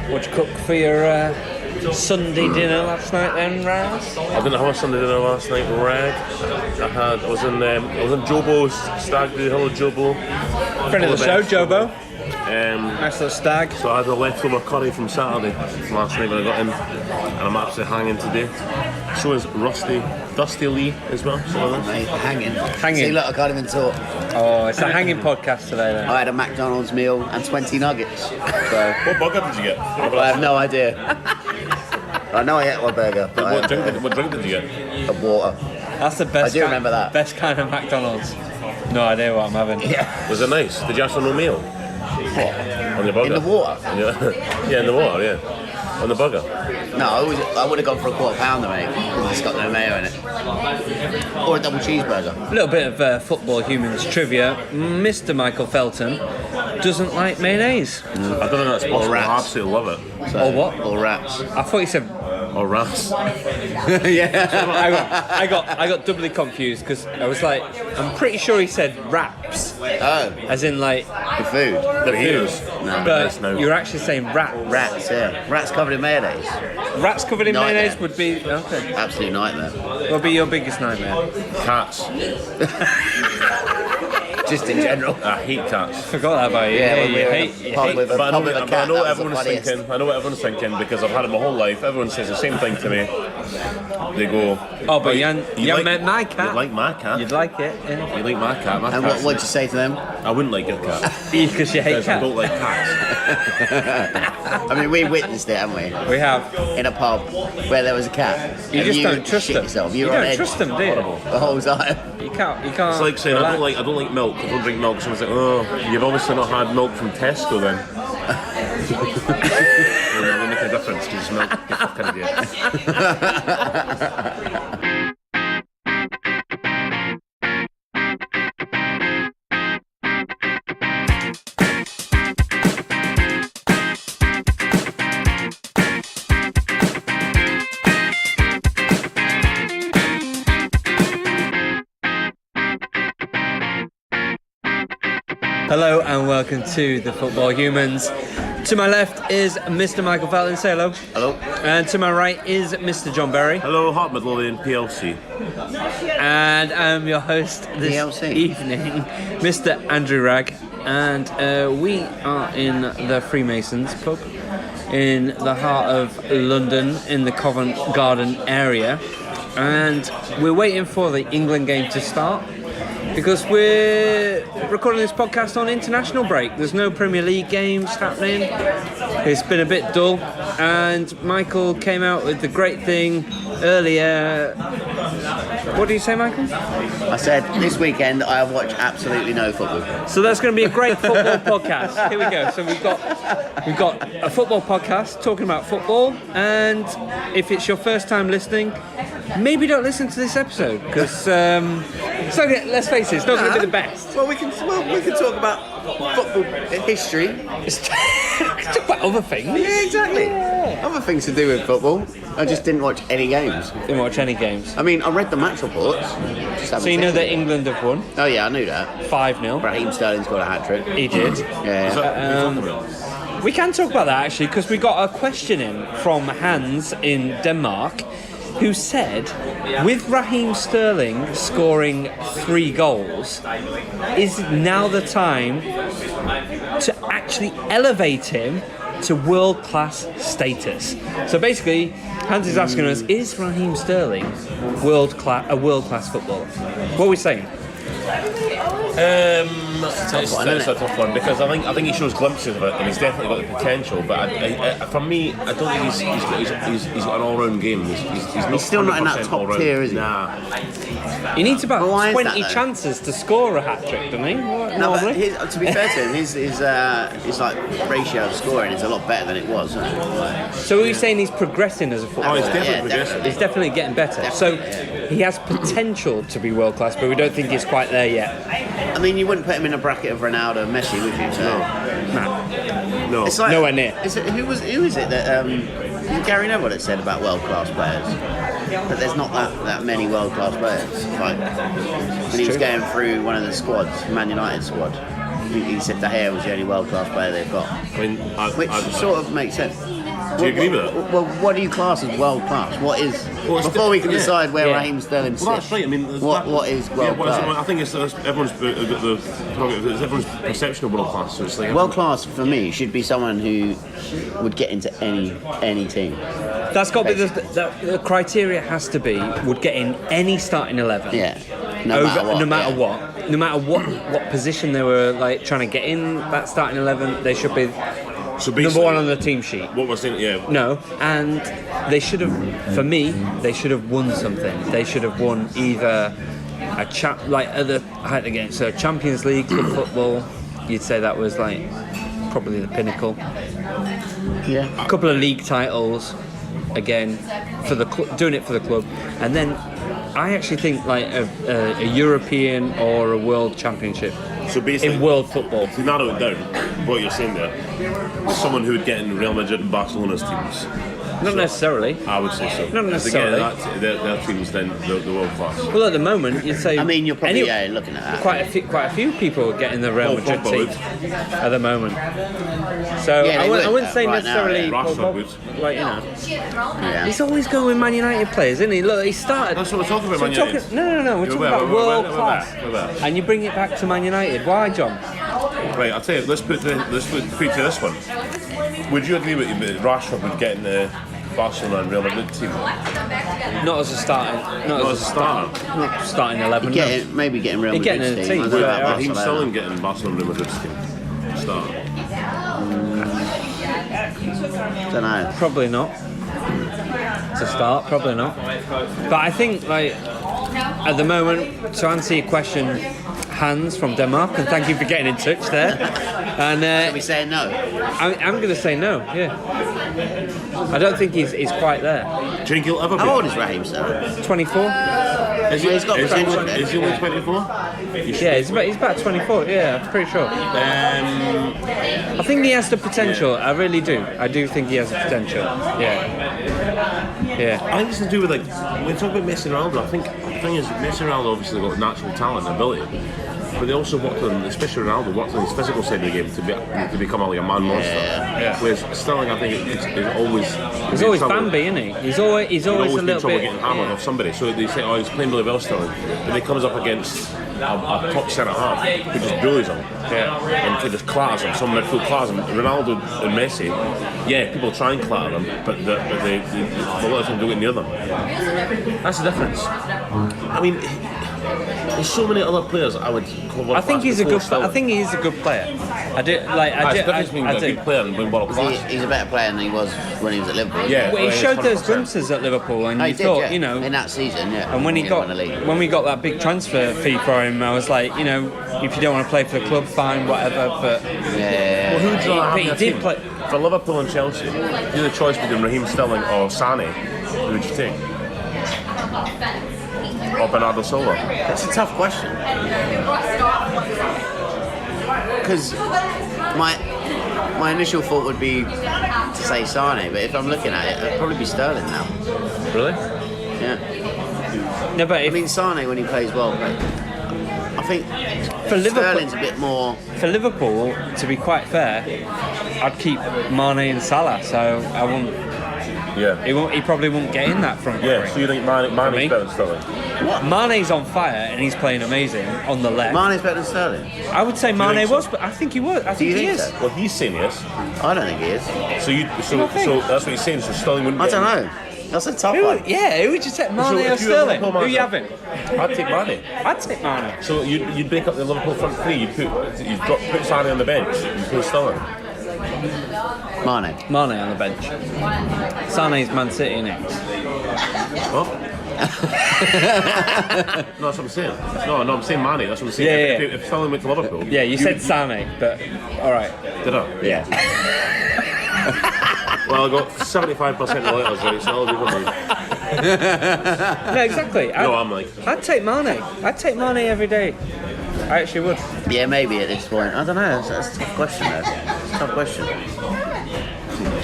What'd you cook for your Sunday dinner last night then, Raz? I didn't have a Sunday dinner last night, Wragg. I was in Jobo's stag do. Hello, Jobo. Friend of the show, Jobo. Nice little stag. So I had a leftover curry from Saturday last night when I got in, and I'm absolutely hanging today. So is Dusty Lee as well. Mate, hanging. Hanging. See, look, I can't even talk. Oh, it's a hanging podcast today then. I had a McDonald's meal and 20 nuggets. So What burger did you get? I have no idea. I know I ate my burger, but What drink did you get? a water. That's the best. I do remember that. Best kind of McDonald's. No idea what I'm having. Yeah. Was it nice? Did you have no meal? On your burger? In the water? Yeah, in the water, yeah. On the burger? No, I would have gone for a quarter pounder, mate. It's got no mayo in it. Or a double cheeseburger. A little bit of football humans trivia. Mr. Michael Felton doesn't like mayonnaise. I don't know if that's possible. I rats. absolutely love it. So, Or what? Or rats. I thought you said. Or rats. Yeah. I got doubly confused because I was like, I'm pretty sure he said wraps, Oh, as in like the food. the food. No, But no. you're actually saying wraps. Rats, yeah. Rats covered in mayonnaise. Rats covered in Nightmare. mayonnaise would be okay. Absolute nightmare. What would be your biggest nightmare? Cats. Just in general. I hate cats. Forgot that about you. Yeah, when you we were in hate. a You pub hate. with a But I know what cat, that was the everyone's funniest. thinking. I know what everyone's thinking because I've had it my whole life. Everyone says the same thing to me. They go, Oh, but you haven't met my You cat. like my cat? You'd like it, yeah. You like my cat? My And cat's what'd you say to them? I wouldn't like your cat Because you hate because I don't cats. like cats. I mean, we witnessed it, haven't we? We have. In a pub where there was a cat. You And just don't trust shit them. yourself. You were on don't edge trust them, do you? the whole time. You can't. It's like saying I don't like milk. I don't drink milk. Someone's like, oh, you've obviously not had milk from Tesco then. It will make a difference because milk. You fucking idiot. Hello and welcome to the Football Humans. To my left is Mr. Michael Felton. Say hello. Hello. And to my right is Mr. John Berry. Hello, Hot Midlothian PLC. And I'm your host this PLC. evening, Mr. Andrew Wragg. And we are in the Freemasons pub in the heart of London in the Covent Garden area. And we're waiting for the England game to start because we're recording this podcast on international break. There's no Premier League games happening. It's been a bit dull. And Michael came out with the great thing earlier. What did you say, Michael? I said this weekend I have watched absolutely no football. So that's going to be a great football podcast. Here we go. So we've got a football podcast talking about football, and if it's your first time listening, maybe don't listen to this episode because let's face it, it's not going to be the best. Well, we can talk about football history. It's talk about other things. Yeah, exactly. Other things to do with football. I just didn't watch any games. Didn't watch any games. I mean, I read the match reports. So you know that England have won Oh yeah, I knew that. 5-0. Raheem Sterling scored a hat trick. He did. Yeah. We can talk about that actually because we got a question in from Hanz in Denmark, who said, with Raheem Sterling scoring 3 goals, is now the time to actually elevate him to world-class status? So basically, Hans is asking us, is Raheem Sterling a world-class footballer? What are we saying? It's a tough one because I think he shows glimpses of it and he's definitely got the potential. But for me, I don't think he's got an all-round game. He's still not in that 100% top all-round. tier, is he? Nah. He needs about But why is 20 that, though? chances to score a hat-trick, doesn't he? No, but Normally. to be fair to him, his like ratio of scoring is a lot better than it was. Isn't it? Like, So are you saying he's progressing as a Oh, footballer? he's definitely Yeah, progressing. He's definitely getting better. So he has potential to be world class, but we don't think he's quite there yet. I mean, you wouldn't put him in a bracket of Ronaldo and Messi, would you? So No. it's like, Nowhere near. Who is it that Gary Neville that said about world class players? That there's not that many world class players. Like when he was going through one of the squads, Man United squad. he said De Gea was the only world-class player they've got. I mean, Which sort of makes sense. Do you agree with that? Well, what do you class as world-class? What is... before we can decide where Raheem Sterling sits, Well, that's right. I mean, what is world-class? I think it's everyone's perception of world-class. So it's like World-class, for me, should be someone who would get into any team. That's got to be the criteria has to be would get in any starting 11. Yeah. No matter what. No matter what position they were like trying to get in that starting 11, they should be number one on the team sheet. What was it? Yeah. No, and they should have. For me, they should have won something. They should have won either a against so Champions League, club football. You'd say that was like probably the pinnacle. Yeah. A couple of league titles, again, for the doing it for the club, and then I actually think like a European or a World Championship. So basically, in world football. To narrow it down, what you're saying there, someone who would get in Real Madrid and Barcelona's teams. Not necessarily. I would say so. Not necessarily. Their teams then the world class. Well, at the moment, you'd say. I mean, you're probably looking at that. Quite a few people are getting the Real Madrid team at the moment. So I wouldn't say right necessarily. now, Like he's always going with Man United players, isn't he? Look, he started. That's what we're talking about. Man United. No. We're talking about world class, and you bring it back to Man United. Why, John? Right, I'll tell you. Let's put to this one. Would you agree with me that Rashford would get in the Barcelona and Real Madrid team? Not as a starting. Not as a starter. Not starting 11. Maybe getting Real Getting in Madrid's the team. I don't know about Raheem Barcelona. Sterling getting Barcelona and Real Madrid's team. Start. Don't know. Probably not. To start, probably not. But I think, like, at the moment, to answer your question, Hanz from Denmark, and thank you for getting in touch there. And Are we saying no? I'm going to say no. Yeah, I don't think he's quite there. Do you think he'll ever be? How old is Raheem Sterling? 24. He's got potential. Is he only 24? Yeah, he's about 24. Yeah, I'm pretty sure. I think he has the potential. Yeah. I really do. I do think he has the potential. Yeah. I think it's to do with, like, when we talk about Messi and Ronaldo, I think the thing is Messi and Ronaldo obviously got natural talent and ability, but they also worked on, especially Ronaldo, worked on his physical side of the game to become like a man monster. Yeah. Whereas Sterling, I think, is always... He's always Bambi, isn't he? He's always a been little trouble bit... getting hammered off somebody. So they say, oh, he's playing really well, Sterling. But then he comes up against a top centre-half who just bullies him. Yeah. And who just clatters him. Some midfield clatters him. Ronaldo and Messi, yeah, people try and clatter them, but they a lot of them don't get near them. That's the difference. I mean, there's so many other players I would call world I think class he's a good. Sterling. I think he is a good player. I do like. It's the difference between a good player and being world class. He's a better player than he was when he was at Liverpool. Yeah. Well, he showed those 100%. glimpses at Liverpool, and No, you he did, thought, yeah. you know, in that season, yeah. and when He won the league. when we got that big transfer fee for him, I was like, you know, if you don't want to play for the club, fine, whatever. But Yeah. Well, who would you rather have he in your did team? play. For Liverpool and Chelsea, you had the choice between Raheem Sterling or Sané. Who would you take? Or Bernardo Silva? That's a tough question. Because my initial thought would be to say Sane, but if I'm looking at it, it'd probably be Sterling now. Really? Yeah. No, but I mean, Sane when he plays well, but I think for Liverpool, Sterling's a bit more. for Liverpool, to be quite fair, I'd keep Mane and Salah. So I wouldn't. Yeah. He probably won't get in that front. Yeah, three. so you think Mane's me? better than Sterling? What? Mane's on fire and he's playing amazing on the left. Mane's better than Sterling? I would say Mane think so? was, but I think he was. I Do you think he think is. so? Well, he's saying yes. I don't think he is. So not think? that's what he's saying, so Sterling wouldn't I get don't in. know. That's a tough Who, one. who would you take, Mane So or if you were Sterling? Liverpool Who you manager- having? I'd take Mane. I'd take Mane. So you'd break up the Liverpool front three, you'd put Sané on the bench, you'd put Sterling. Mane. Mane on the bench. Sane's Man City, innit? What? No, that's what I'm saying. No, I'm saying Mane, that's what I'm saying. Yeah, If Sterling went to Liverpool... Yeah, you said Sane, but alright. Did I? Yeah. Well, I got 75% of the letters right, so I'll be good. No, exactly. I'm like... I'd take Mane. I'd take Mane every day. I actually would. Yeah, maybe at this point. I don't know. That's a tough question, though. It's a tough question.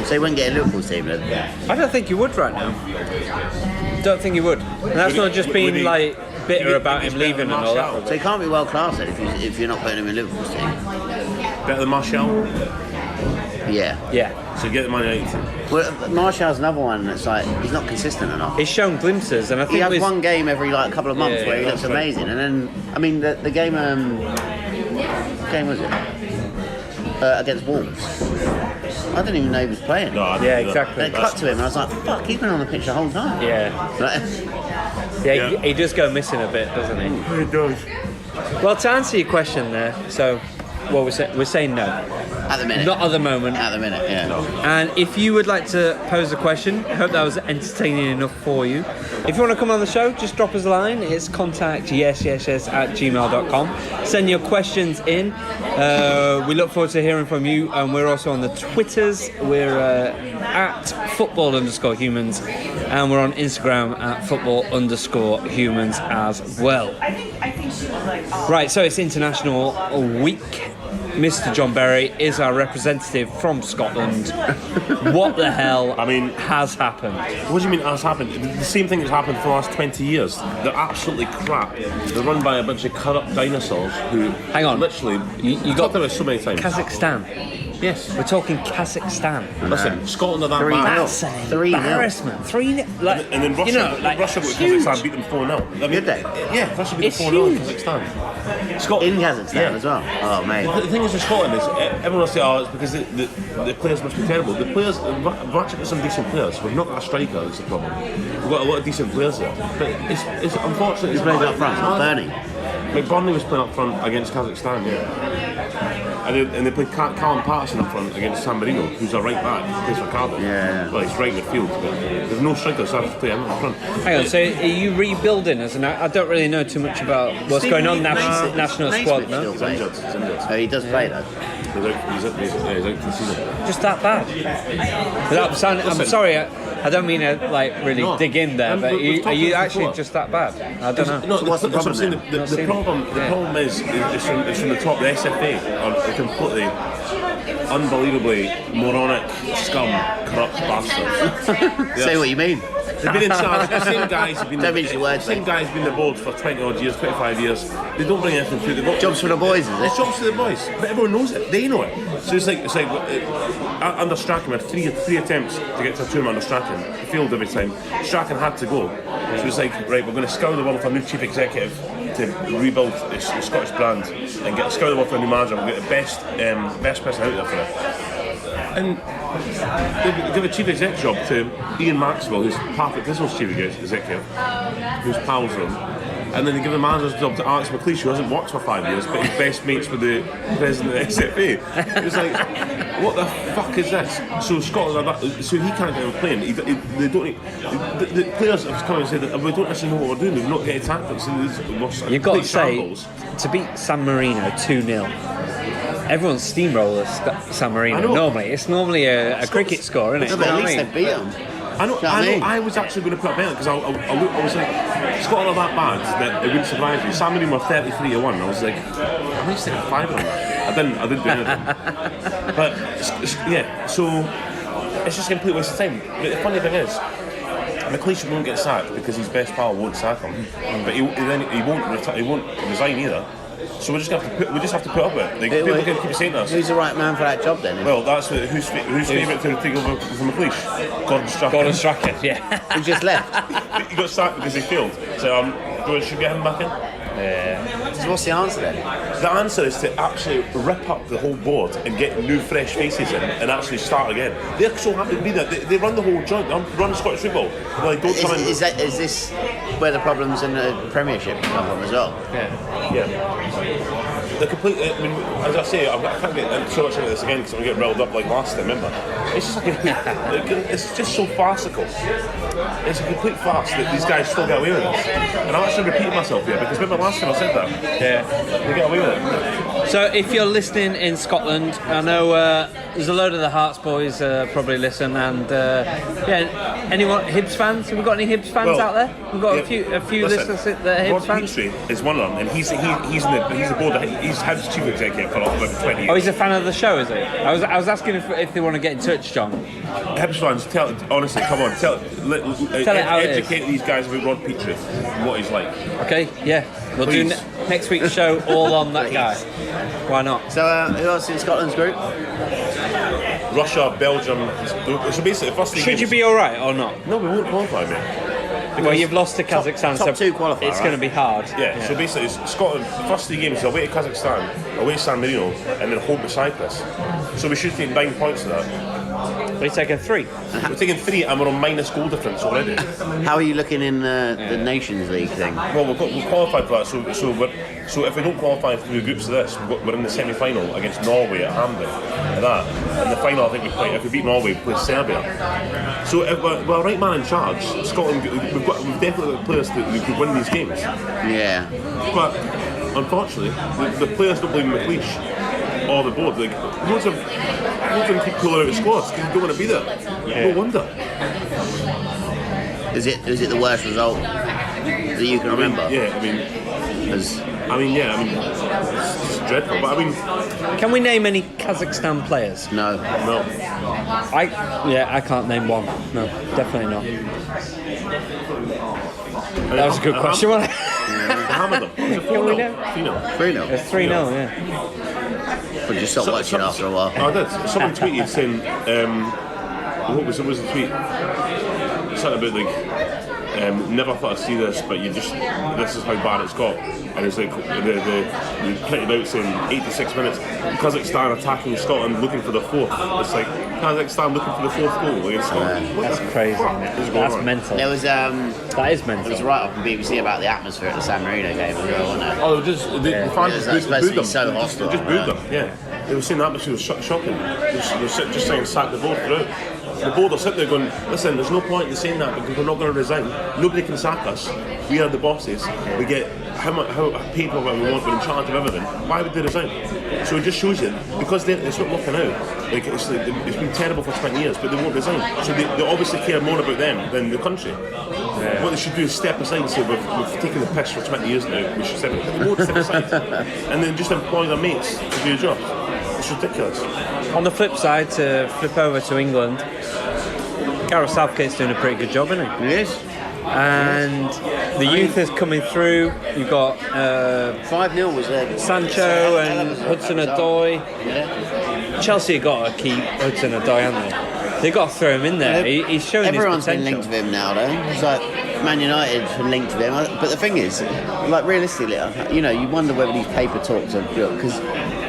So he wouldn't get a Liverpool team, then? I don't think you would right now. Don't think you would. And that's not just being like bitter about him leaving and all that. So he can't be world class then if you're not putting him in Liverpool's team. Better than Martial? Yeah. Yeah. So get the Man United. Well, Martial's another one that's like he's not consistent enough. He's shown glimpses, and I think He has with- one game every like couple of months Yeah, where he yeah, looks that's right. amazing, and then I mean the game what game was it against Wolves? I didn't even know he was playing. No, I didn't Yeah, do that. exactly. They cut to him, and I was like, "Fuck, he's been on the pitch the whole time." Yeah. Like, Yeah, Yeah. he does go missing a bit, doesn't he? It does. Well, to answer your question there, so, well, we're saying no. at the minute. Not at the moment. At the minute, yeah. And if you would like to pose a question, I hope that was entertaining enough for you. If you want to come on the show, just drop us a line. It's contactyesyesyes@gmail.com. Send your questions in. We look forward to hearing from you. And we're also on the Twitters. We're at football_humans. And we're on Instagram at football_humans as well. Right, so it's International Week. Mr. John Berry is our representative from Scotland. What the hell has happened? What do you mean has happened? The same thing that's happened for the last 20 years. They're absolutely crap. They're run by a bunch of corrupt dinosaurs who... Hang on. Literally... You got about it so many times. Kazakhstan. Yes. We're talking Kazakhstan. Listen, Scotland are that 3-0. bad. That's an 3-0. embarrassment. 3-0. Like, And then Russia, you know, like, Russia with huge. Kazakhstan beat them 4-0. I mean, Did they? Yeah, Russia beat It's them 4-0 in huge. Kazakhstan. In Scotland, Kazakhstan yeah. as well. Oh, mate. The thing is with Scotland is everyone will say, oh, it's because the players must be terrible. The players, we've actually got some decent players. We've not got a striker, that's the problem. We've got a lot of decent players there. But it's unfortunate. He's playing up front, Bernie. Like Burnley was playing up front against Kazakhstan, yeah. And they played Callum Patterson up front against San Marino, who's a right back, plays for Cardiff. Yeah. Well, he's right midfield, but there's no striker, so I have to play him up front. Hang on, so are you rebuilding as an... I don't really know too much about what's going on national squad, no? Still plays. He's injured. Oh, he does play though. He's out for the season. Just that bad? Without sounding, I'm Listen. sorry, I don't mean to like really No. dig in there, but We've are talked you about this actually before. just that bad? I don't know. No, So what's the that's what I'm saying. problem Not The seen problem, it. the Yeah. problem is from the top. The SFA are completely, unbelievably moronic, scum, corrupt bastards. Say what you mean. They've been in charge. The same guys have been. Don't mince your words, Same mate. guys have been the board for 20 odd years, 25 years. They don't bring anything through. They've got Jobs for the boys, is It's it? jobs for the boys, but everyone knows it. They know it. So it's like under Strachan, we had three attempts to get to a tour under Strachan. It failed every time. Strachan had to go. So it's like, right, we're going to scour the world for a new chief executive to rebuild the Scottish brand and scour the world for a new manager. We'll get the best person out there for it. And they give a chief exec job to Ian Maxwell, who's Patrick Thistl's chief executive, who's pals with him. And then they give the manager's job to Alex McLeish, who hasn't worked for 5 years, but he's best mates with the president of the SFA. It's like, what the fuck is this? So Scotland are that, so he can't get a plane. They don't. The players have come and said that we don't actually know what we're doing. We've not getting tactics. You've got to say, to beat San Marino 2-0, everyone steamrollers San Marino. I know. Normally, it's normally a cricket score, isn't it? No, but You know at what I least mean? they beat them. I know. Do you know what I mean? I was actually going to put a bet because I was like, Scotland are that bad that it wouldn't surprise me. San Marino were 33-1. I was like, I might take a 5 on that. I didn't do anything. But yeah, so it's just a complete waste of time. But the funny thing is, McLeish won't get sacked because his best pal won't sack him, but he won't resign either. So we just have to put up with it. Like, people can keep saying this. Who's the right man for that job then? Well, that's who's favourite to take over from McLeish? Gordon Strachan. Gordon Strachan, yeah. Who just left? He got sacked because he failed. So should we get him back in? So what's the answer then? The answer is to actually rip up the whole board and get new fresh faces in and actually start again. They're so happy to be there. They run the whole joint. They run Scottish football. They're like, don't come in. Is this where the problems in the Premiership come from as well? Yeah. They're completely. I mean, as I say, I can't get so much into this again because I'm going to get riled up like last time. Remember, it's just like it's just so farcical. It's a complete farce that these guys still get away with this. And I'm actually repeating myself here because remember last time I said that. Yeah. They get away with it. So if you're listening in Scotland, I know there's a load of the Hearts boys probably listen, and anyone Hibs fans? Have we got any Hibs fans out there? We've got a few listeners that are Hibs fans. Rob is one of them, and he's the board. He's Hibs chief executive for like 20 years. Oh, he's a fan of the show, is he? I was asking if they want to get in touch, John. Hibs fans, honestly, come on, educate these guys about Rod Petrie and what he's like. Okay, yeah, we'll Please. Next week's show, all on that guy. Why not? So who else in Scotland's group? Russia, Belgium. So basically, the first three Should you games- be all right or not? No, we won't qualify, mate. Well, you've lost to Kazakhstan, top so two qualify, it's right? going to be hard. Yeah, so basically, it's Scotland, the first three games, away to Kazakhstan, away to San Marino, and then home to Cyprus. So we should take 9 points to that. We're taking 3. We're taking 3, and we're on minus goal difference already. How are you looking in the Nations League thing? Well, we've qualified for that, so if we don't qualify through the groups of this, we're in the semi-final against Norway at Hamden. And the final, I think we play, if we beat Norway, we play Serbia. So if we're right man in charge, Scotland, we've definitely got players that could win these games. Yeah. But unfortunately, the players don't believe in McLeish or the board. Like, loads of them keep pulling out of squads because they don't want to be there. Yeah. No wonder. Is it the worst result that you can remember? Yeah, it's dreadful. But Can we name any Kazakhstan players? No. I can't name one. No, definitely not. That was a good question, wasn't it? Hammered them. Was it 4-0? 3-0. 3-0. It's 3-0, yeah. But you stopped watching after a while. I did. Someone tweeted saying, what was the tweet? Something about like, never thought I'd see this, but this is how bad it's got. And it's like the printed out saying 86 minutes, Kazakhstan attacking Scotland looking for the fourth. It's like Kazakhstan looking for the fourth goal against Scotland. What That's the crazy. fuck is going That's on? mental. There was That is there was a mental. write-off on BBC about the atmosphere at the San Marino game as well, wasn't there? Oh, the fans Yeah, just that's supposed to booed be them. so hostile, They just booed right? them. Yeah, they were saying the atmosphere was shocking. They were just saying sack the board throughout. The board are sitting there going, listen, there's no point in saying that because we're not going to resign. Nobody can sack us. We are the bosses. We get how paid what we want. We're in charge of everything. Why would they resign? So it just shows you because it's not working out. Like it's been terrible for 20 years, but they won't resign. So they obviously care more about them than the country. Yeah. What they should do is step aside and say we've taken the piss for 20 years now. We should step aside, and then just employ their mates to do a job. It's ridiculous. On the flip side, to flip over to England, Gareth Southgate's doing a pretty good job, isn't he? Yes. And the youth is coming through. You've got 5-0 was there. Sancho and Hudson-Odoi. Yeah. Chelsea have got to keep Hudson-Odoi, haven't they? They've got to throw him in there. He's showing Everyone's his been potential. linked with him now, though. It's like Man United have linked with him. But the thing is, like realistically, you wonder whether these paper talks are real. Because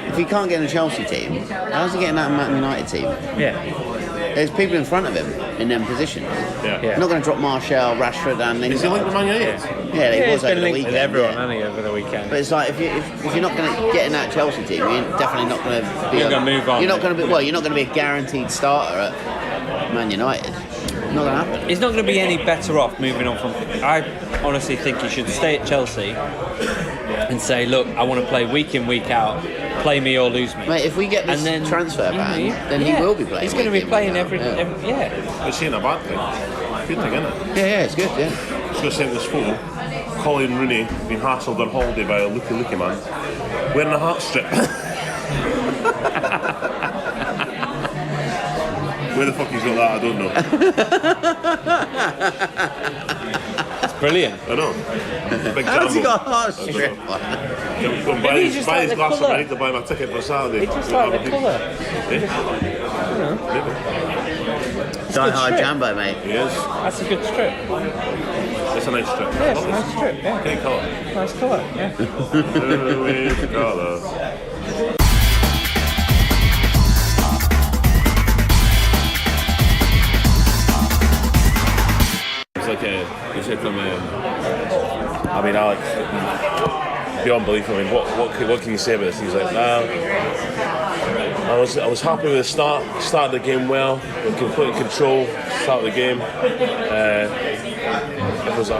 if he can't get in a Chelsea team, how's he getting that Man United team? Yeah. There's people in front of him in them positions. Yeah. Yeah. Not going to drop Martial, Rashford, and Is he linked with Man United? Yeah, he He's was over been the linked weekend. with everyone, yeah. hasn't he, over the weekend? But it's like if you're not going to get in that Chelsea team, you're definitely not going to be. You're gonna move on, You're not going to be. yeah. Well, you're not going to be a guaranteed starter at Man United. Not going to happen. He's not going to be any better off moving on from. I honestly think he should stay at Chelsea and say, look, I want to play week in, week out. Play me or lose me. Mate, if we get this And then, transfer ban, then yeah, he will be playing. He's going to be week in, playing week out, every. Yeah. It's ain't a bad thing. Good thing, isn't it? Yeah, it's good. Yeah. Just going to send this photo. Colin Rooney being hassled on holiday by a looky man wearing a heart strip. Where the fuck he's got that, I don't know. It's brilliant. I know. Big How's he Jambo. got a heart strip? Go and buy Maybe his, just buy like his the glass colour. of I need to buy my ticket for Saturday. It's just like the colour. Eh? Maybe. Die hard strip. Jambo, mate. He is. That's a good strip. It's a nice strip. Yeah, it's a nice strip. Yeah. Great colour. Nice colour. Yeah. Colour. It's like you said from I mean, Alex, beyond belief. I mean, what can you say about this? He's like, I was happy with the start of the game well, with complete control, start of the game. It was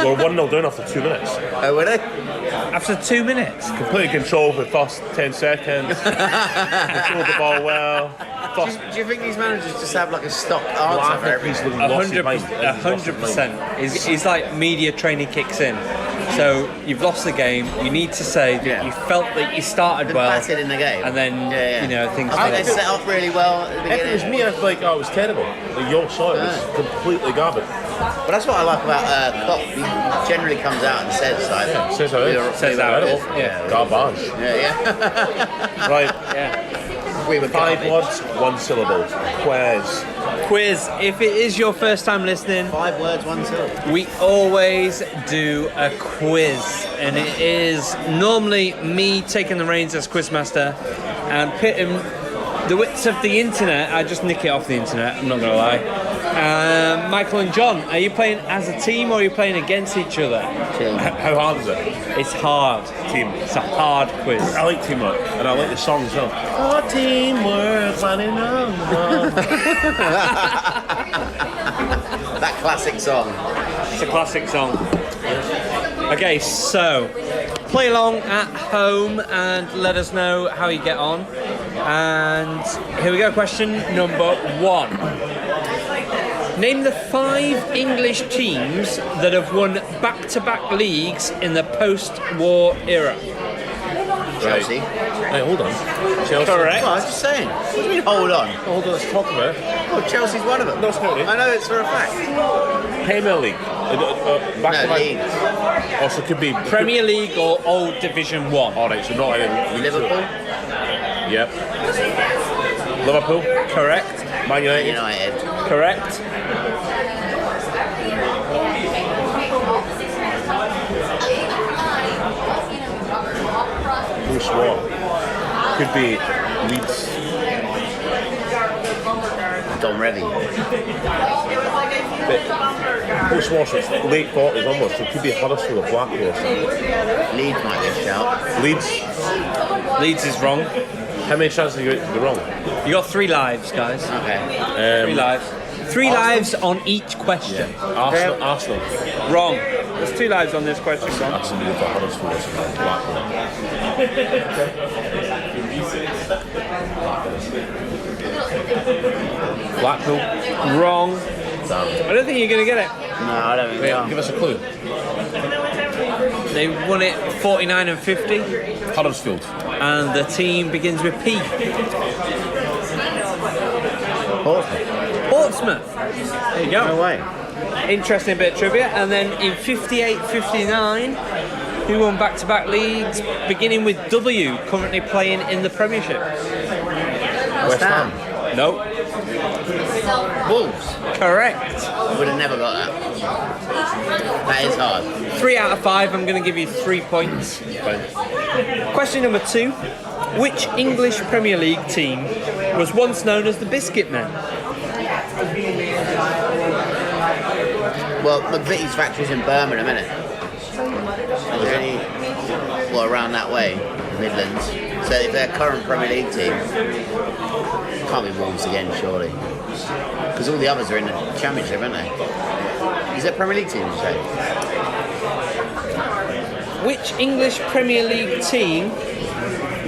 we're 1-0 down after 2 minutes. Oh, were they? After 2 minutes. Complete control for the first 10 seconds. Controlled the ball well. First Do you think these managers just have like a stock answer for everything? 100%. He's like media training kicks in. So you've lost the game. You need to say that you felt that you started well, batted in the game, and then things. I think they set up really well at the If it was beginning. me, I'd be like, oh, it was terrible. Like, your side was completely garbage. But that's what I like about Klopp. He generally comes out and says like, Says how it is. Says how it is. Yeah. Garbage. yeah. Right. Yeah. We were 5 garbage. words, 1 syllable. Quiz. Quiz. If it is your first time listening, 5 words, 1 syllable. we always do a quiz, and it is normally me taking the reins as quizmaster and pitting the wits of the internet. I just nick it off the internet, I'm not going to lie. Michael and John, are you playing as a team or are you playing against each other? How hard is it? It's hard. Team. It's a hard quiz. I like teamwork, and I like the song as well. Oh, teamwork, running on. That classic song. It's a classic song. Okay, so play along at home and let us know how you get on. And here we go, question number 1. Name the 5 English teams that have won back-to-back leagues in the post-war era. Chelsea. Hey, hold on. Chelsea. Correct. Well, I was just saying. What do you mean, hold on? Hold on, let's talk about it. Oh, Chelsea's one of them. No, it's not. I know it's for a fact. Premier League. Back to No, league. back. Also, could be Premier League or Old Division 1. Alright, so not in Liverpool. Yep. Liverpool. Correct. Man United. United. Correct. Post-war. Could be Leeds. Don Revy. Post-war, so it's late 40s almost. So it could be Huddersfield or Blackpool or something. Leeds might be a shout. Leeds. Leeds is wrong. How many chances have you got to be wrong? You got 3 lives, guys. Okay. 3 lives. 3 lives on each question. Arsenal. Wrong. There's 2 lives on this question, John. Arsenal for Huddersfield or something. Blackpool. Blackpool. Wrong. I don't think you're going to get it. No, I don't think we are. Give us a clue. They won it 49 and 50, Huddersfield. and the team begins with P. Portsmouth. Portsmouth. There you go. No way. Interesting bit of trivia. And then in 58-59, who won back-to-back leagues, beginning with W, currently playing in the Premiership. West Ham. No. Wolves. Correct. Would have never got that. That is hard. 3 out of 5. I'm going to give you 3 points. Question number 2. Which English Premier League team was once known as the Biscuit Men? Well, McVitie's factory's in Birmingham, isn't it? Is there any, well, around that way, Midlands. So if they're current Premier League team, can't be Wolves again, surely. Because all the others are in the Championship, aren't they? Is that Premier League team, you say? Which English Premier League team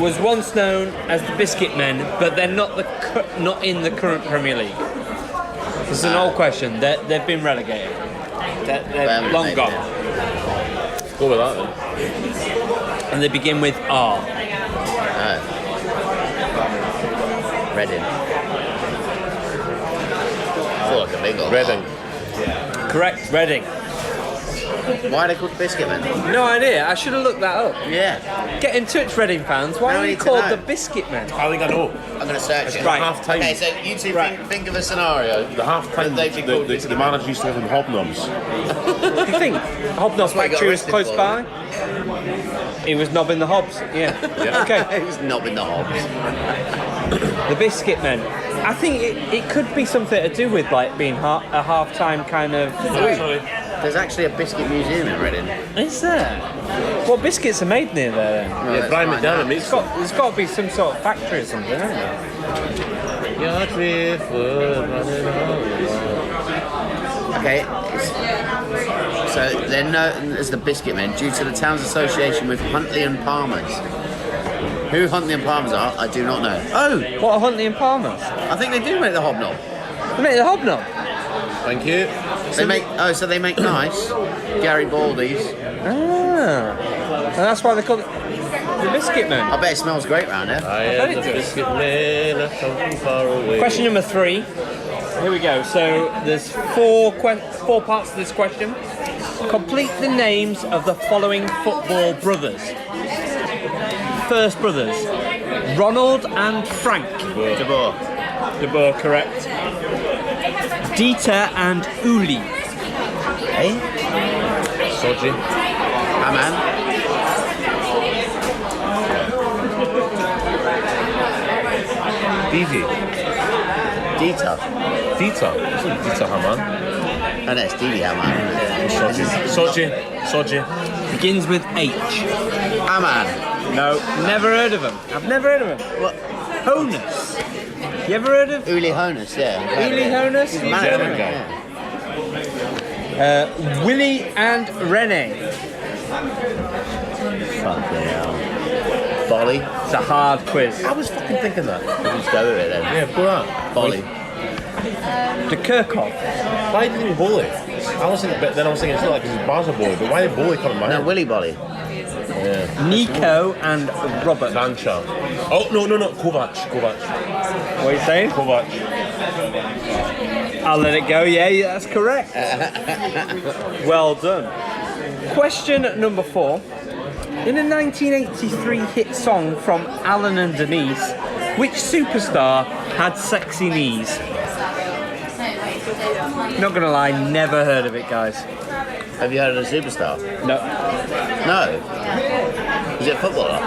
was once known as the Biscuit Men, but they're not not in the current Premier League? This is an old question. They've been relegated. They're long gone. Go with that then. And they begin with R. Reading. I feel like a big old Reading. Correct, Reading. Why are they called Biscuit Men? No idea. I should have looked that up. Yeah. Get in touch, Reading fans. Why No, are we you need to called know. the Biscuit Men? I think I know. I'm going to search it. Right. Half time. Okay, so you two Right. think of a scenario. The half time, They'd be called the manager used to have them hobnobs. Do you think Hobnob's what he got factory was arrested close for. by? He was knobbing the hobs. Yeah. Okay. He was knobbing the hobs. The Biscuit Men. I think it could be something to do with like being a half-time kind of. Sorry. There's actually a biscuit museum in Reading. Is there? What biscuits are made near there then? Well, Yeah, let's Brian find McDermott out. makes There's got to be some sort of factory or something, isn't there? Your driftwood running on. Okay, so they're known as the Biscuit Men due to the town's association with Huntley and Palmers. Who Huntley and Palmers are, I do not know. Oh, What are Huntley and Palmers? I think they do make the hobnob. They make the hobnob. Thank you. They make nice Gary Baldy's. Ah. And that's why they call it the Biscuit Man. I bet it smells great round here. I am the biscuit man, I've come from far away. Question number 3. Here we go. So there's four parts to this question. Complete the names of the following football brothers. First brothers, Ronald and Frank. De Boer. De Boer, correct. Dieter and Uli. Eh? Soji. Haman. Didi. Dieter. Dieter. Dieter Hamann. Oh, no, it's Didi Haman, isn't it? Soji. Begins with H. Haman. No, never heard of him. I've never heard of him. What? Honus. You ever heard of Uli Hoeneß, yeah. Uli Honus? German guy. Willie and Rene. Fucking hell. Bolly. It's a hard quiz. I was fucking thinking that. We'll just go with it then. Yeah, pull that. Bolly. De Kirchhoff. Why didn't he bully? I was thinking, but then I was thinking it's not like because he's Barca bully, but why did bully come in my No, head? Willy Bolly. Yeah. Nico and Robert. Sancho. Oh no, Kovac. What are you saying? Kovac. I'll let it go. Yeah, that's correct. Well done. Question number 4. In a 1983 hit song from Alan and Denise, which superstar had sexy knees? Not gonna lie, never heard of it, guys. Have you heard of the Superstar? No. No. Is it a footballer?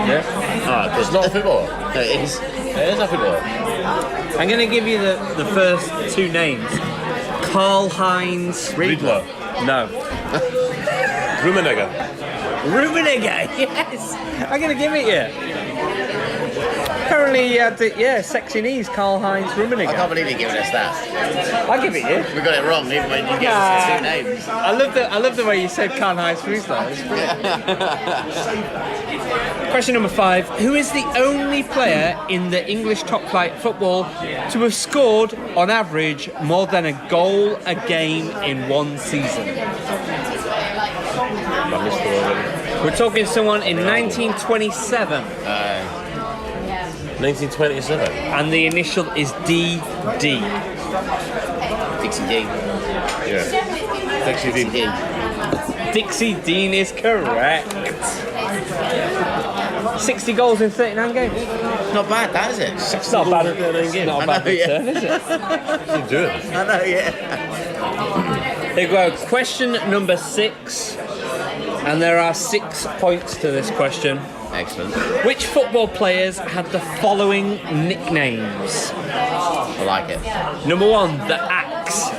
Yeah. Oh, It's not a footballer. No, it is. It is a footballer. I'm gonna give you the first 2 names. Karl-Heinz Riedler. No. Rummenigge. Rummenigge, yes! I'm gonna give it you. Apparently, sexy knees, Karl-Heinz Rummenigge. I can't believe you're giving us that. I'll give it you. We got it wrong, even when you gave us the 2 names. I love the way you said Karl-Heinz Rummenigge. It's brilliant. Question number 5. Who is the only player in the English top flight football to have scored, on average, more than a goal a game in one season? We're talking someone in 1927. 1927. And the initial is DD. Dixie D. Yeah. Dixie Dixie D. Dixie Dean is correct. 60 goals in 39 games. Not bad, that is it? It's not bad. It's not a bad return, is it? You do it. I know, yeah. Here we go. Question number 6. And there are 6 points to this question. Excellent. Which football players had the following nicknames? I like it. Number 1, the Axe.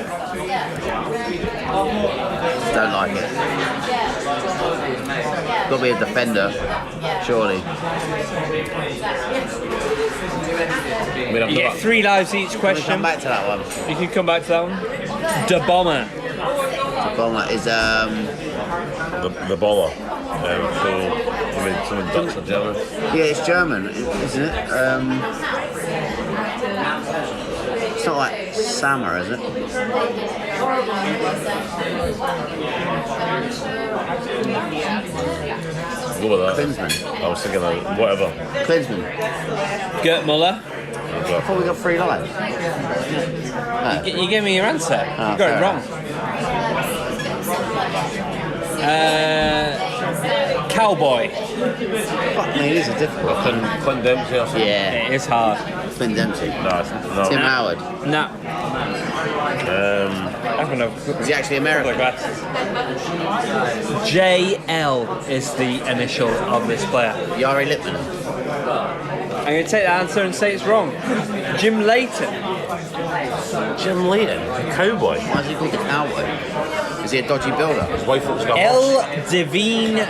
Don't like it. Got to be a defender, surely. You get 3 lives each Come question. back to that one. You can come back to that one. The Bomber. The bomber is The baller. Something Dutch or German. yeah, it's German, isn't it? It's not like Sammer, is it? Go with that. Klinsmann. I was thinking like, whatever. Klinsmann. Gert Muller. I thought we got 3 lives. No. You gave me your answer. You got fair it wrong. Cowboy. Fuck me, these are difficult. Clint Dempsey or something. Yeah, It's hard. Clint Dempsey. No. Tim Howard. No. I don't know. Is he actually American? JL is the initial of this player. Yari Lippman. I'm going to take that answer and say it's wrong. Jim Layton. Jim Layton, the cowboy. Why is he called the Cowboy? Is he a dodgy builder? His wife looks got El Divine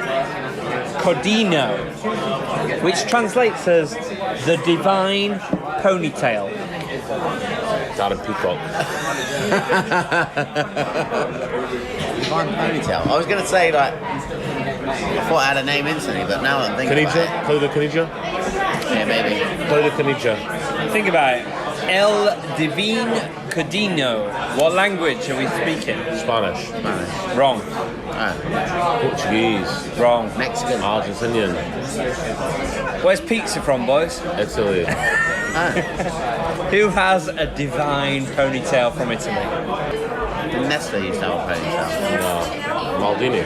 Codino, which translates as the Divine Ponytail. Darren Peacock. Divine Ponytail. I was going to say, like, I thought I had a name instantly, but now I'm thinking about Canidja? Claudio Canidja? it. Yeah, maybe. Claudio Canidja. Think about it. El Divine Codino. What language are we speaking? Spanish. Wrong. Portuguese. Wrong. Mexican. Argentinian. Where's pizza from, boys? Italy. Who has a divine ponytail from Italy? Nestle used to have a ponytail. No. Maldini.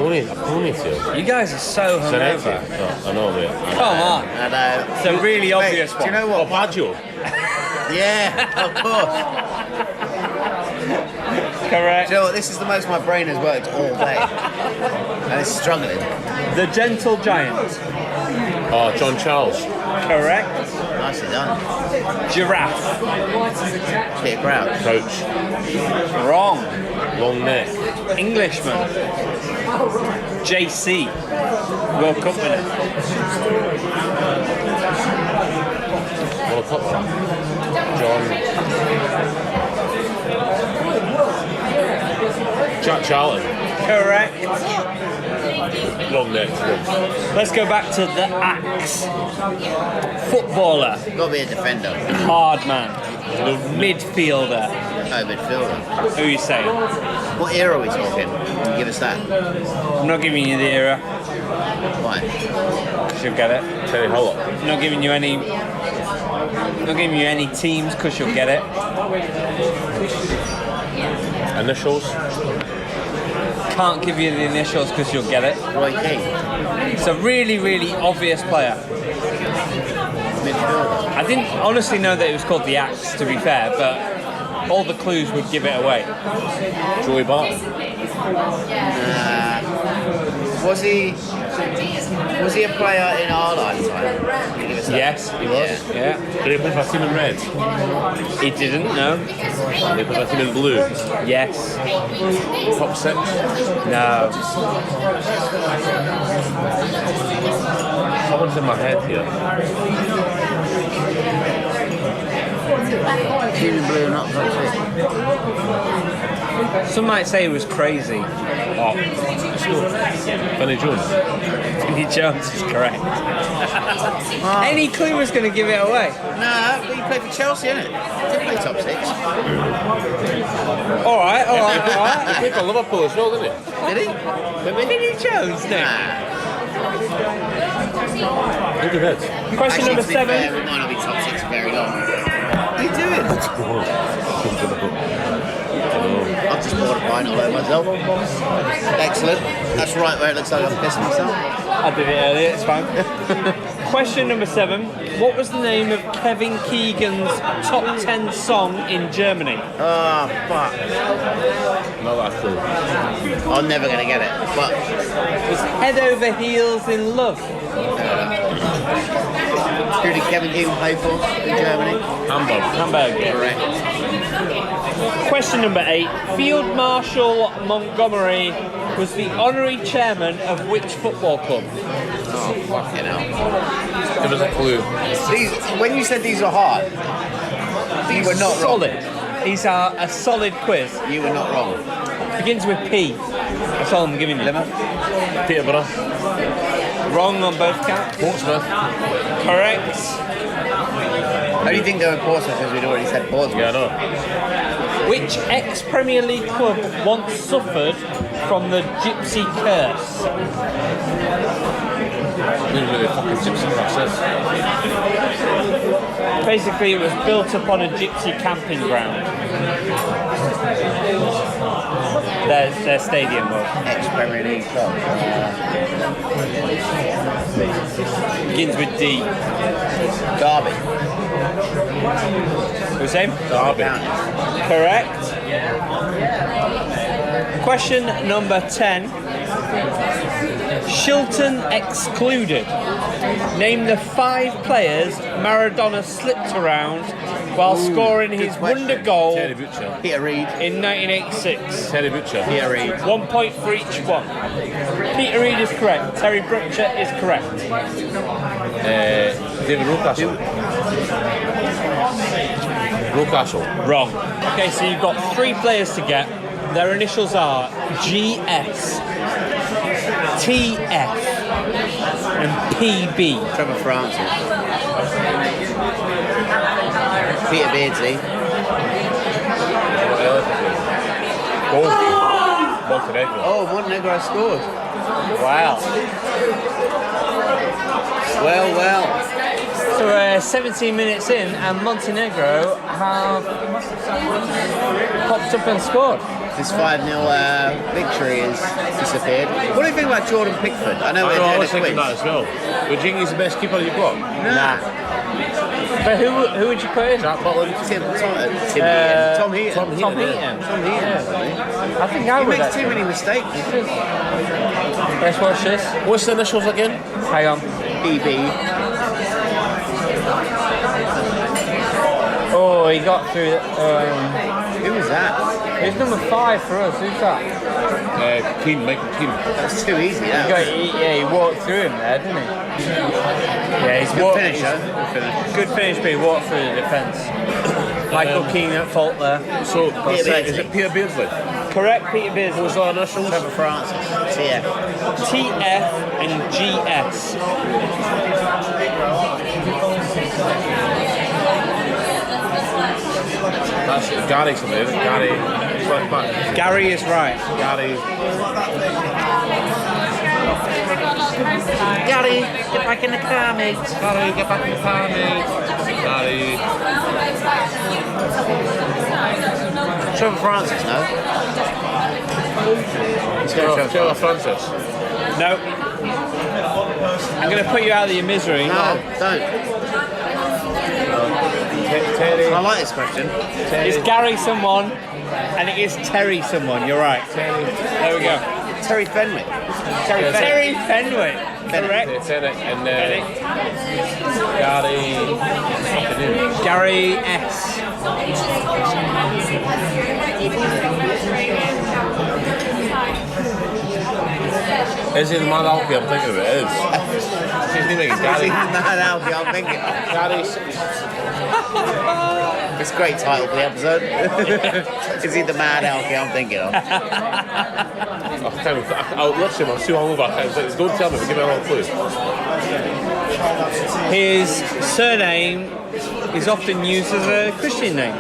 Ponytail. You guys are so hungover. I know, mate. Come on. I know. It's a really obvious Do one. you know what? Baggio. Yeah, of course. Correct. Do you know what? This is the most my brain has worked all day. And it's struggling. The Gentle Giant. Oh, John Charles. Correct. Nicely done. Giraffe. Peter Crouch. Coach. Wrong. Long neck. Englishman. JC. World Cup winner. World Cup. John. Jack Charlton. Correct. Long neck. Let's go back to the axe. Footballer. Got to be a defender. Hard man. Midfielder. Oh, midfielder. Who are you saying? What era are we talking? Can you give us that? I'm not giving you the era. Why? Because you'll get it. Terry Hollop. I'm not giving you any. Not giving you any teams because you'll get it. Initials. Can't give you the initials because you'll get it. Roy Keane. It's a really, really obvious player. Midfielder. I didn't honestly know that it was called the Axe, to be fair, but all the clues would give it away. Joey Barton. Was he a player in our lifetime? Can you give us that? Yes, he was. Yeah. Did he play for Team in Red? He didn't, no. Did he play for Team in Blue? Yes. Top 6? No. Someone's in my head here. Team in blue, not top six. Some might say he was crazy. Oh, Benny Jones. Vinnie Jones is correct. Any clue was going to give it away. No, but he played for Chelsea, innit? Didn't play top six. All right. He played for Liverpool as well, didn't he? Did he? Vinnie Jones, no. Look at that. Question number To be fair, 7. it might not be top six for very long. What are you doing? I've just poured a pint all over myself. Excellent. That's right where it looks like I'm pissing myself. I did it earlier, it's fine. Question number 7. What was the name of Kevin Keegan's top 10 song in Germany? Oh, fuck. Not that cool. I'm never going to get it. But It was Head Over Heels in Love. who did Kevin Keegan play for in Germany? Hamburg. Correct. Question number 8. Field Marshal Montgomery was the honorary chairman of which football club? Oh, fucking hell. Give us a clue. When you said these were hard, you were not wrong. Solid. These are a solid quiz. You were not wrong. Begins with P. That's all I'm giving you. Peterborough. Wrong on both counts. Portsmouth. Correct. How do you think they were Portsmouth because we'd already said Portsmouth? Yeah, I know. Which ex-Premier League club once suffered from the Gypsy curse? Literally fucking gypsy process. Basically, it was built upon a gypsy camping ground. Their stadium was. Ex-Premier League club. Begins with D. Derby. Who's name? Derby. Correct. Question number 10. Shilton excluded. Name the 5 players Maradona slipped around while scoring his question. wonder goal Terry Butcher. Peter Reid. in 1986. Terry Butcher. Peter Reid. 1 point for each one. Peter Reid is correct. Terry Butcher is correct. David Rocastle. Rocastle. Wrong. Okay, so you've got 3 players to get. Their initials are GS, TF, and PB. Trevor Francis. Peter Beardsley. Montenegro. Oh, Montenegro scored. Wow. Well. So we're 17 minutes in, and Montenegro have popped up and scored. This 5-0 victory has disappeared. What do you think about Jordan Pickford? I know we're I doing a was thinking quiz. that as well. Would you think he's the best keeper you've got? Nah. But who would you put in? Jack Butland. Tom Heaton. Tom Heaton. I think I He would. makes too many mistakes. Let's watch this. What's the initials again? Hang on. BB. Oh, he got through. Who was that? He's number 5 for us. Who's that? Michael Keane. That's too easy. That He walked through him there, didn't he? Yeah, he's good walked. finish, huh? Good finish. Good finish, but he walked through the defence. Michael Keane at fault there. So, Peter is Beardsley. it Peter Beardsley? Correct, Peter Beardsley. What's our initials? Trevor Francis. TF. TF and GS. That's Gary something, isn't it? Gary. It's like back. Gary is right. Gary. Gary, get back in the car, mate. Gary, get back in the car, mate. Gary. Trevor Francis, no? Let's go Trevor Francis. No. I'm going to put you out of your misery. No, don't. Terry. I like this question. It's Gary someone, and it is Terry someone. You're right. There we go. Terry Fenwick. Terry Fenwick. Correct. Terry and Gary. Gary S. Is he the man Alfie I'm thinking of? It is. His name is Gary. Mad Alfie, I'm thinking. Gary. It's a great title for the episode. Is he the Mad Alfie I'm thinking of? I'll watch him. I'm too hungover. Don't tell me. Give me a wrong clue. His surname is often used as a Christian name.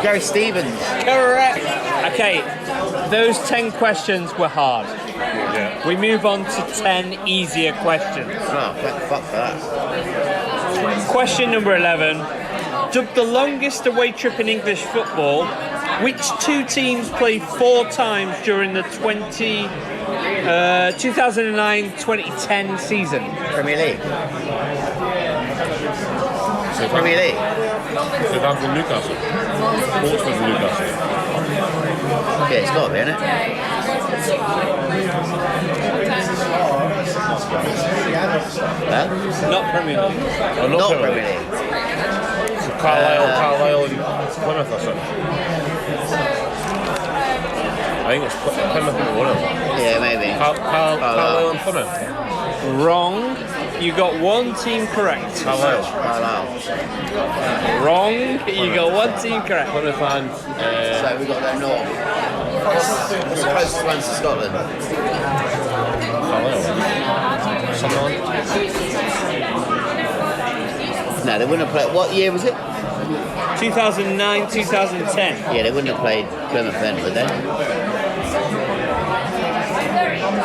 Gary Stevens. Correct. Okay, those 10 questions were hard. Yeah. We move on to 10 easier questions. Oh, fuck that. Question number 11. Dubbed the longest away trip in English football, which 2 teams played 4 times during the 2009-2010 season? Premier League. Premier League. Southampton, Newcastle. Portsmouth, Newcastle. Yeah, it's got to be, isn't it? Huh? Not Premier League. Oh, Not Premier League. So Carlisle and Plymouth or something. I think it's Plymouth and one of them. Yeah, maybe. Carlisle and Plymouth. Wrong. You got 1 team correct. Carlisle. Wrong. You got 1 team correct. Plymouth and... So we've got to go north. What's the closest ones to Scotland? Carlisle. Someone. No, they wouldn't have played. What year was it? 2009, 2010. Yeah, they wouldn't have played Plymouth then, would they?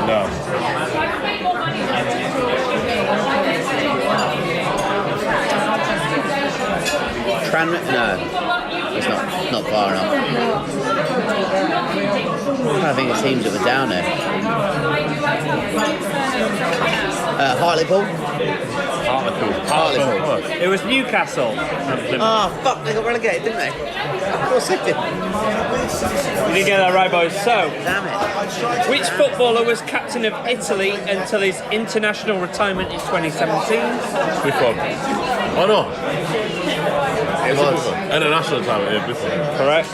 No. Tranmere? No, it's not far enough. I think the teams that were down there. Hartlepool. It was Newcastle. Oh fuck! They got relegated, didn't they? Of course they did. You didn't get that right, boys. So, Damn it! which footballer was captain of Italy until his international retirement in 2017? Buffon. Oh no. It was. International time, yeah, Buffon. Correct.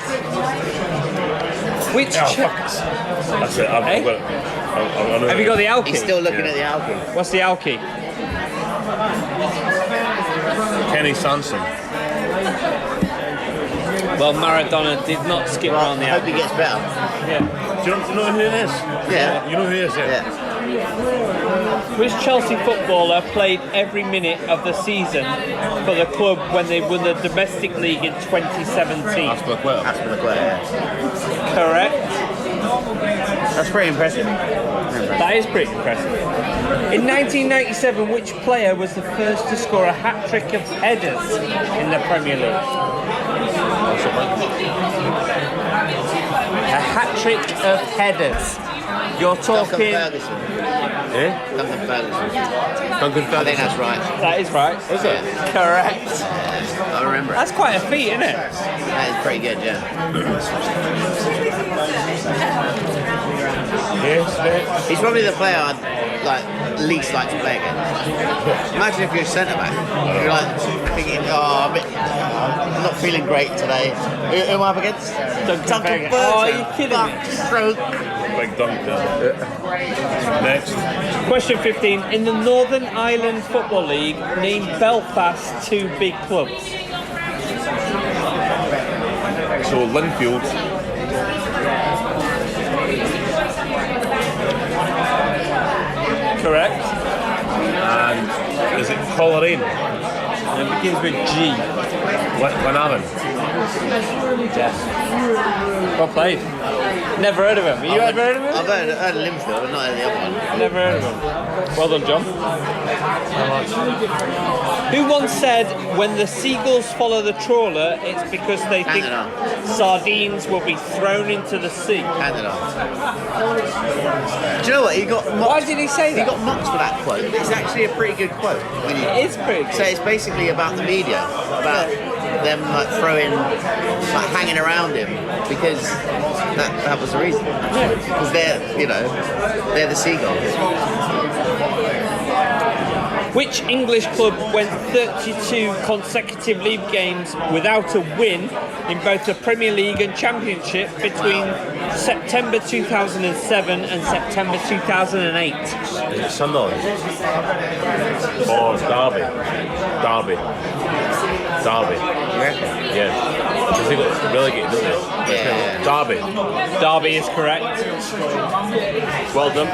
Which? That's it. I've Eh? got it. Have you got the Alki? He's still looking at the Alki. What's the Alki? Kenny Sanson. Well, Maradona did not skip Well, around the I hope he Alki. gets better. Yeah. Do you know who it is? Yeah. You know who he is, yeah? Yeah. Which Chelsea footballer played every minute of the season for the club when they won the domestic league in 2017? Aspilicueta, yeah. Correct. That's pretty impressive. That is pretty impressive. In 1997, which player was the first to score a hat-trick of headers in the Premier League? A hat-trick of headers. You're talking... Duncan Ferguson. Duncan I think Ferguson. that's right. That is right. Is it? Correct. I remember it. That's quite a feat, isn't it? That is pretty good, yeah. Yes. He's probably the player I'd least like to play against. Imagine if you're a centre back. You're like thinking, I'm not feeling great today. Who am I up against? Duncan Ferguson. Oh, are you kidding me? Big Duncan. Next. Question 15. In the Northern Ireland Football League, name Belfast's two big clubs. So Linfield. Correct. And is it Coleraine? It begins with G. Glenavon. Yes. Well played. Never heard of him. You ever heard of him? I've heard of Linfield, but not the other one. Never heard of him. Well done, John. Who once said, when the seagulls follow the trawler, it's because they think Canada. sardines will be thrown into the sea? Canada. Do you know what? He got mocked. Why did he say He that? got mocked for that quote. It's actually a pretty good quote. It is pretty good. So it's basically about the media, about them hanging around him because that was the reason. Because they're the seagulls. Which English club went 32 consecutive league games without a win in both the Premier League and Championship between September 2007 and September 2008? Is it Sunderland? Or Derby? Derby. Yeah. Because they got relegated, didn't they? Yeah. Derby. Derby is correct. Well done.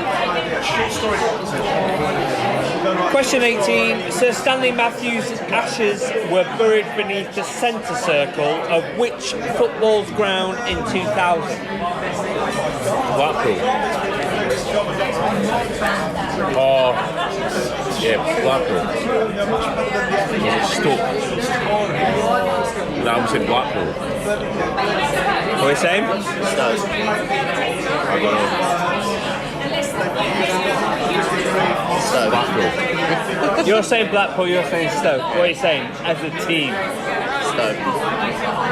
Question 18. Sir Stanley Matthews' ashes were buried beneath the centre circle of which football's ground in 2000? Blackpool. Or Blackpool. Was it Stoke? No, I would say Blackpool. What are we saying? I don't know. Blackpool. You're saying Blackpool, you're saying Stoke. What are you saying as a team? Stoke.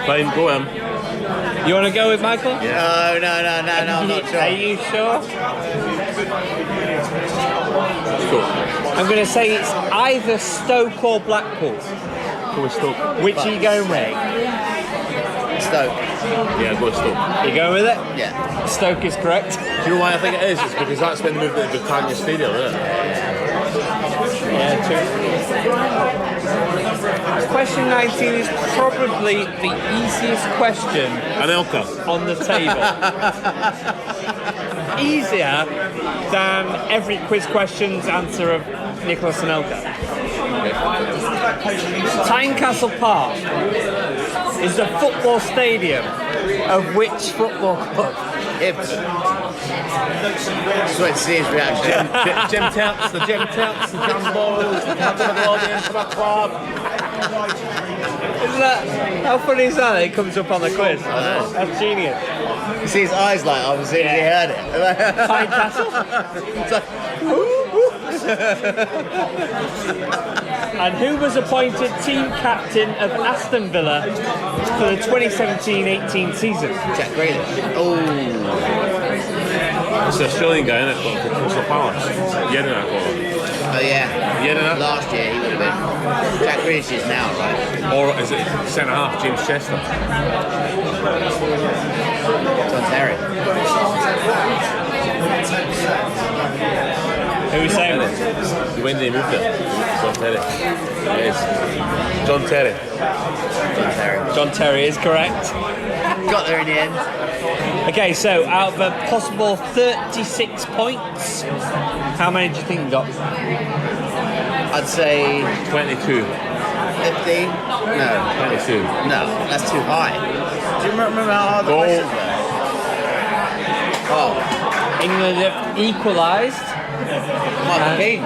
Fine, go on. You want to go with Michael? No, I'm not sure. Are you sure? Stoke. I'm going to say it's either Stoke or Blackpool. Go with Stoke. Which are you going with? Stoke. Yeah, go with Stoke. You going with it? Yeah. Stoke is correct. Do you know why I think it is? It's because that's when they moved to the Britannia Stadium, isn't it? Yeah, true. Question 19 is probably the easiest question Anelka. on the table. Easier than every quiz question's answer of Nicholas Anelka. Tynecastle Park is the football stadium of which football club? Hibs. Just wait to see his reaction. Jim Taps, the Jambos, the captain of the audience of our club. Isn't that, how funny is that? It comes up on the quiz. That's genius. You see his eyes light up as soon as he heard it. Tynecastle? It's like, And who was appointed team captain of Aston Villa for the 2017-18 season? Jack Grealish. Oh. It's an Australian guy, isn't it? For Crystal Palace. Yedina. Oh yeah. Yedina. Last year he would have been. Jack Grealish is now, right? Or is it centre half, James Chester? John Terry. Who was saying this? When they moved it? John Terry. Yes. John Terry. John Terry. John Terry is correct. Got there in the end. Okay, so out of a possible 36 points, how many do you think you got? I'd say 22. 15. No, 22. no, that's too high. Do you remember how hard the questions were? Oh, England have equalised, Michael Keane.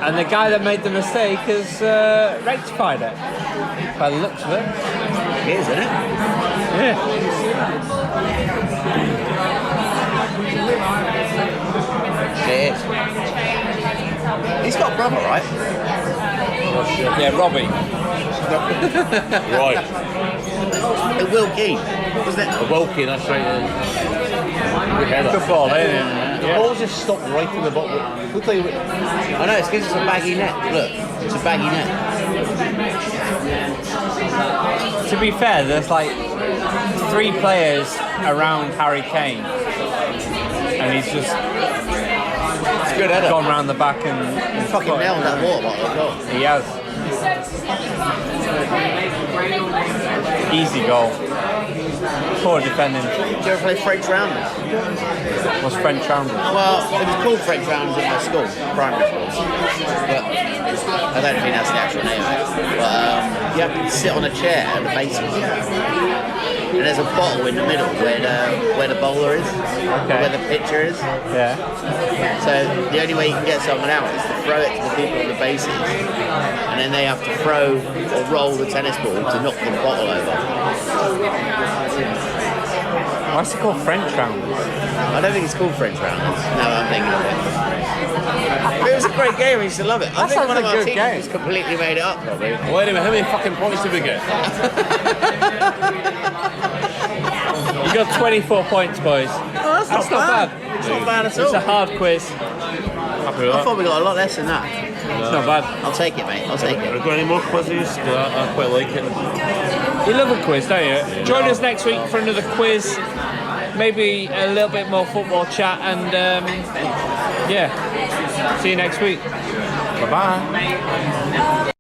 and the guy that made the mistake has rectified it. By the looks of it. It is, isn't it? Yeah. It is. He's got a brother, right? Yeah, Robbie. Right. Will Keane, wasn't it? Wilkie, that's right. Good ball, eh? The ball just stopped right in the bottom. Look like I know, it's because it's a baggy net. Look, it's a baggy net. To be fair, there's like 3 players around Harry Kane, and he's just It's good, isn't it? gone round the back and Fucking nailed that water bottle as well. he has. Easy goal. Poor defending. Did you ever play French rounders? Was French rounders. Well, it was called French rounders in my school, primary school. But I don't think that's the actual name of it. But you have to sit on a chair at the basement. And there's a bottle in the middle where the bowler is, where the pitcher is. Yeah. So the only way you can get someone out is to throw it to the people on the bases, and then they have to throw or roll the tennis ball to knock the bottle over. Why's it called French rounders? I don't think it's called French rounders. Now that I'm thinking of it. But it was a great game. I used to love it. I That think sounds one of like a our good teams game. just completely made it up, probably. Wait a minute, how many fucking points did we get? You got 24 points, boys. Oh, that's not bad. It's not bad at It's a all. hard quiz. Happy with I that. thought we got a lot less than that. It's not bad. I'll take it, mate. I'll take Have it. you got any more quizzes? 'Cause I quite like it. You love a quiz, don't you? Join us next week for another quiz. Maybe a little bit more football chat, and yeah, see you next week. Bye bye.